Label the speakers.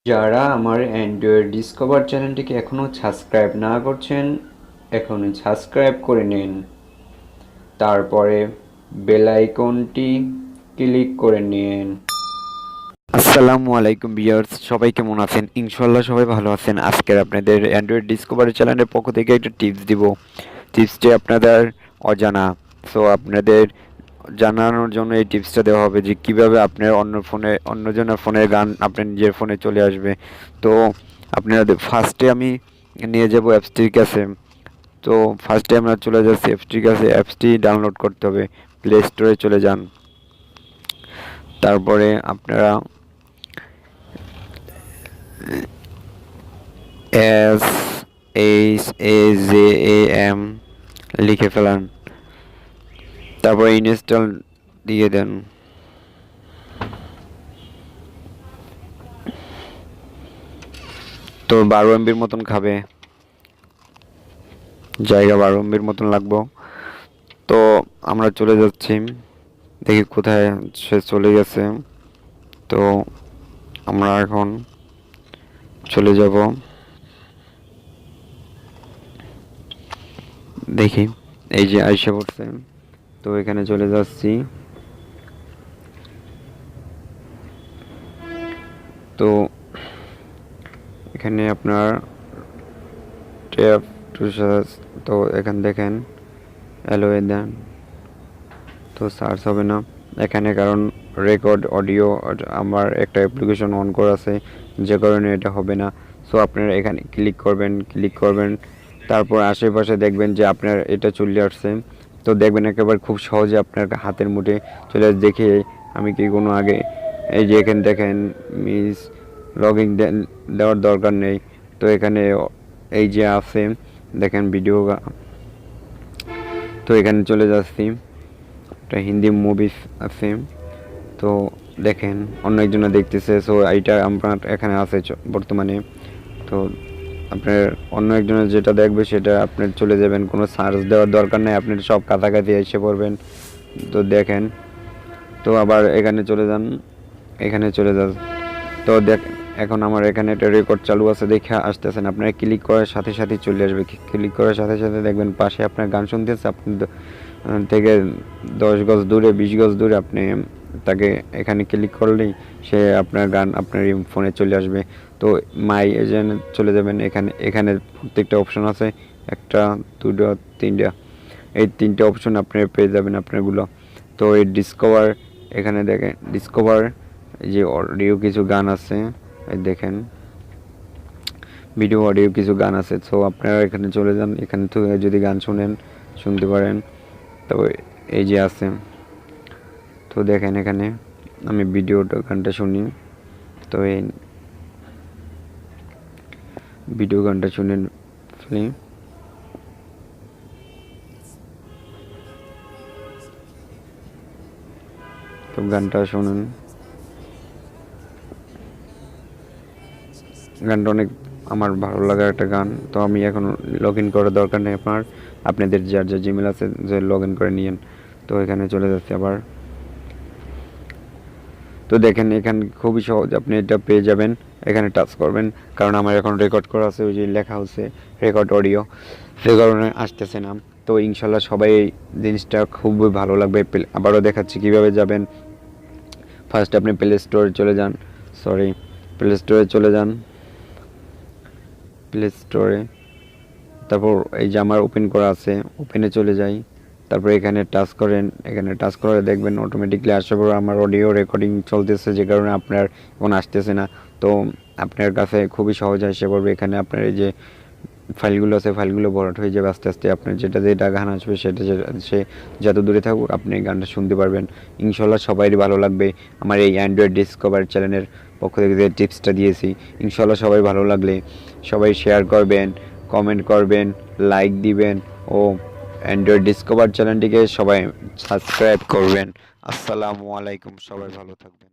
Speaker 1: যারা আমার Android discover চ্যানেলটিকে এখনও সাবস্ক্রাইব না করছেন, এখনই সাবস্ক্রাইব করে নিন। তারপরে বেল আইকনটি ক্লিক করে নিন। আসসালামু আলাইকুম ভিউয়ার্স, সবাই কেমন আছেন? ইনশাল্লাহ সবাই ভালো আছেন। আজকের আপনাদের অ্যান্ড্রয়েড ডিসকভারি চ্যানেলের পক্ষ থেকে একটা টিপস দিব। টিপসটি আপনাদের অজানা, সো আপনাদের জানানোর জন্য এই টিপসটা দেওয়া হবে যে কিভাবে আপনার অন্যজনের ফোনের গান আপনার নিজের ফোনে চলে আসবে। তো আপনাদের ফার্স্টে আমি নিয়ে যাব অ্যাপসটির কাছে। তো ফার্স্টে আমরা চলে যাচ্ছি অ্যাপসটির কাছে। অ্যাপসটি ডাউনলোড করতে হবে, প্লে স্টোরে চলে যান। তারপরে আপনারা SHAZAM লিখে ফেলান, তারপরে ইনস্টল দিয়ে দেন। তো 12 MB মতন খাবে, জায়গা 12 MB মতন লাগবো। তো আমরা চলে যাচ্ছি, দেখি কোথায় সে চলে গেছে। তো আমরা এখন চলে যাব, দেখি এই যে আইসা পড়ছে। তো এখানে চলে যাচ্ছি। তো এখানে আপনার ট্যাপ টু সার্চ, তো এখানে দেখেন অ্যালোয়ে দেন, তো সার্চ হবে না এখানে, কারণ রেকর্ড অডিও আমার একটা অ্যাপ্লিকেশন অন করা আছে, যে কারণে এটা হবে না। সো আপনারা এখানে ক্লিক করবেন, তারপর আশেপাশে দেখবেন যে আপনার এটা চলে আসছে। তো দেখবেন একেবারে খুব সহজে আপনার হাতের মুঠে চলে আসে। দেখে আমি কি কোনো আগে, এই যে এখানে দেখেন মিস লগইন দেওয়ার দরকার নেই। তো এখানে এই যে আছে দেখেন ভিডিও, তো এখানে চলে যাচ্ছি, একটা হিন্দি মুভিস আছে। তো দেখেন অন্য একজনে দেখতেছে, সো এইটা আপনার এখানে আছে বর্তমানে। তো আপনার অন্য একজনের যেটা দেখবে সেটা আপনার চলে যাবেন, কোনো সার্চ দেওয়ার দরকার নেই, আপনি সব কাছাকাছি এসে পড়বেন। তো দেখেন, তো আবার এখানে চলে যান, এখানে চলে যান। তো দেখ এখন আমার এখানে একটা রেকর্ড চালু আছে, দেখে আসতেছেন। আপনারা ক্লিক করার সাথে সাথে চলে আসবে, ক্লিক করার সাথে সাথে দেখবেন পাশে আপনার গান শুনতেছে। আপনি থেকে 10 গজ দূরে 20 গজ দূরে আপনি তাকে এখানে ক্লিক করলেই সে আপনার গান আপনার ফোনে চলে আসবে। তো মাই এজেন্ট চলে যাবেন, এখানে প্রত্যেকটা অপশন আছে, একটা দুটো তিনটা, এই তিনটে অপশন আপনি পেয়ে যাবেন আপনারগুলো। তো এই ডিসকভার, এখানে দেখেন ডিসকভার যে অডিও কিছু গান আছে, দেখেন ভিডিও অডিও কিছু গান আছে। সো আপনারা এখানে চলে যান, এখান থেকে যদি গান শুনতে পারেন। তো এই যে আছে, তো দেখেন এখানে আমি গানটা শুনি। তো এই ভিডিও গানটা শুনে ফেলি। তো গানটা শুনুন, গানটা অনেক আমার ভালো লাগার একটা গান। তো আমি এখন লগ ইন করার দরকার নেই, আপনাদের যার যা জিমেল আছে যে লগ ইন করে নিয়েন। তো এখানে চলে যাচ্ছে আবার। তো দেখেন এখানে খুবই সহজ, আপনি এটা পেয়ে যাবেন। এখানে টাচ করবেন, কারণ আমার এখন রেকর্ড করা আছে, ওই যে লেখা হচ্ছে রেকর্ড অডিও, সে কারণে আসতেছে না। তো ইনশাল্লাহ সবাই এই জিনিসটা খুবই ভালো লাগবে। আবারও দেখাচ্ছি কীভাবে যাবেন। ফার্স্ট আপনি প্লে স্টোরে চলে যান, প্লে স্টোরে চলে যান, প্লে স্টোরে। তারপর এই যে আমার ওপেন করা আছে, ওপেনে চলে যাই। তারপর এখানে টাচ করেন, এখানে টাচ করে দেখবেন অটোমেটিকলি আসার পর আমার অডিও রেকর্ডিং চলতেছে, যে কারণে আপনার এখন আসতেছে না। তো আপনার কাছে খুবই সহজ এসে পড়বে। এখানে আপনার এই যে ফাইলগুলো আছে, ফাইলগুলো ভরাট হয়ে যাবে আস্তে আস্তে। আপনার যেটা গান আসবে সেটা সে যত দূরে থাকুক আপনি গানটা শুনতে পারবেন। ইনশাল্লাহ সবারই ভালো লাগবে। আমার এই অ্যান্ড্রয়েড ডিসকভার চ্যানেলের পক্ষ থেকে যে টিপসটা দিয়েছি, ইনশাল্লাহ সবাই ভালো লাগলে সবাই শেয়ার করবেন, কমেন্ট করবেন, লাইক দিবেন ও অ্যান্ড্রয়েড ডিসকভার চ্যানেলটিকে সবাই সাবস্ক্রাইব করবেন। আসসালামু আলাইকুম, সবাই ভালো থাকবেন।